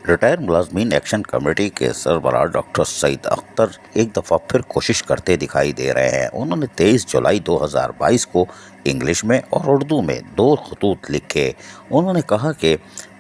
Retire ملازمین action committee کے سربراہ ڈاکٹر سعید اختر ایک دفعہ پھر کوشش کرتے دکھائی دے رہے ہیں۔ انہوں نے 23 جولائی 2022 کو انگلش میں اور اردو میں 2 خطوط لکھے۔ انہوں نے کہا کہ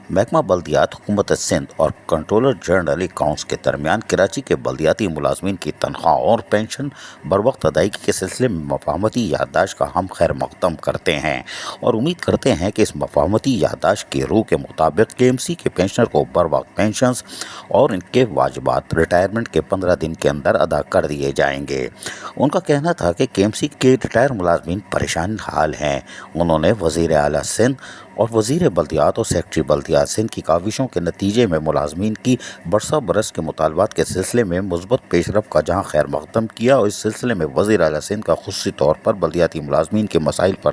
محکمہ بلدیات حکومت سندھ اور کنٹرولر جنرل اکاؤنٹس کے درمیان کراچی کے بلدیاتی ملازمین کی تنخواہ اور پینشن بروقت ادائیگی کے سلسلے میں مفاہمتی یادداشت کا ہم خیر مقدم کرتے ہیں اور امید کرتے ہیں کہ اس مفاہمتی یادداشت کی روح کے مطابق کے ایم سی کے پینشنر کو بروقت پینشنز اور ان کے واجبات ریٹائرمنٹ کے 15 دن کے اندر ادا کر دیے جائیں گے۔ ان کا کہنا تھا کہ کے ایم سی کے ریٹائر ملازمین پریشان حال ہیں۔ انہوں نے وزیر اعلیٰ سندھ اور وزیر بلدیات اور سیکرٹری بلدیات سندھ کی کاوشوں کے نتیجے میں ملازمین کی برسہ برس کے مطالبات کے سلسلے میں مثبت پیش رفت کا جہاں خیر مقدم کیا، اور اس سلسلے میں وزیر اعلیٰ سندھ کا خصوصی طور پر بلدیاتی ملازمین کے مسائل پر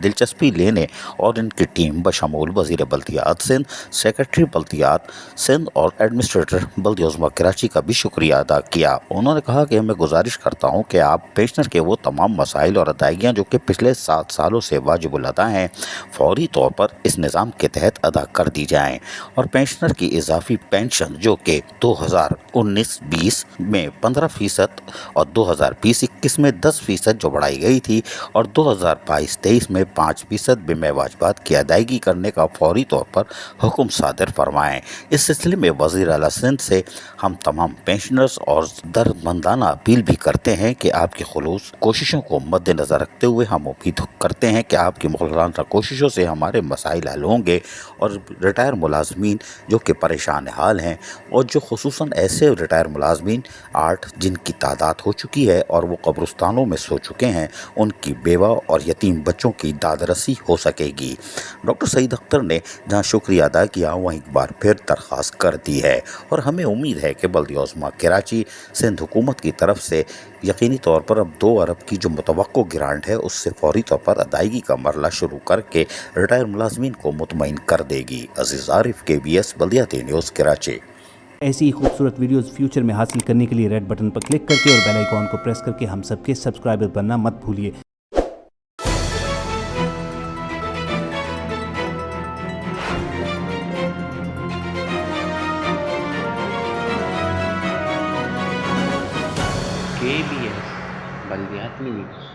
دلچسپی لینے اور ان کی ٹیم بشمول وزیر بلدیات سندھ، سیکرٹری بلدیات سندھ اور ایڈمنسٹریٹر بلدیہ عظمیٰ کراچی کا بھی شکریہ ادا کیا۔ انہوں نے کہا کہ میں گزارش کرتا ہوں کہ آپ پینشنر کے وہ تمام مسائل اور ادائیگیاں جو کہ پچھلے 7 سالوں سے واجب الادا ہیں، فوری طور پر اس نظام کے تحت ادا کر دی جائیں، اور پینشنر کی اضافی پینشن جو کہ 2019-20 میں 15% اور 2020-21 میں 10% جو بڑھائی گئی تھی، اور 2022-23 میں 5% بے واجبات کی ادائیگی کرنے کا فوری طور پر حکم صادر فرمائیں۔ اس سلسلے میں وزیر اعلیٰ سندھ سے ہم تمام پینشنرز اور دردمندانہ اپیل بھی کرتے ہیں کہ آپ کی خلوص کوششوں کو مد نظر رکھتے ہوئے ہم امید کرتے ہیں کہ آپ کی مخلصانہ کوششوں سے ہمارے مسائل حل ہوں گے، اور ریٹائر ملازمین جو کہ پریشان حال ہیں، اور جو خصوصاً ایسے ریٹائر ملازمین 8 جن کی تعداد ہو چکی ہے اور وہ قبرستانوں میں سو چکے ہیں، ان کی بیوہ اور یتیم بچوں کی داد رسی ہو سکے گی۔ ڈاکٹر سعید اختر نے جہاں شکریہ ادا کیا، وہیں ایک بار پھر درخواست کر دی ہے، اور ہمیں امید ہے کہ بلدیہ عظمیٰ کراچی سندھ حکومت کی طرف سے یقینی طور پر اب 2 ارب کی جو متوقع گرانٹ ہے اس سے فوری طور پر ادائیگی کا مرحلہ شروع کر کے ریٹائر ملازمین کو مطمئن کر دے گی۔ عزیز عارف، KBS بلدیاتی نیوز کراچی۔ ایسی ہی خوبصورت ویڈیوز فیوچر میں حاصل کرنے کے لیے ریڈ بٹن پر کلک کر کے اور بیل آئیکن کو پریس کر کے ہم سب کے سبسکرائبر بننا مت بھولیے۔ KBS بلدیاتی نیوز۔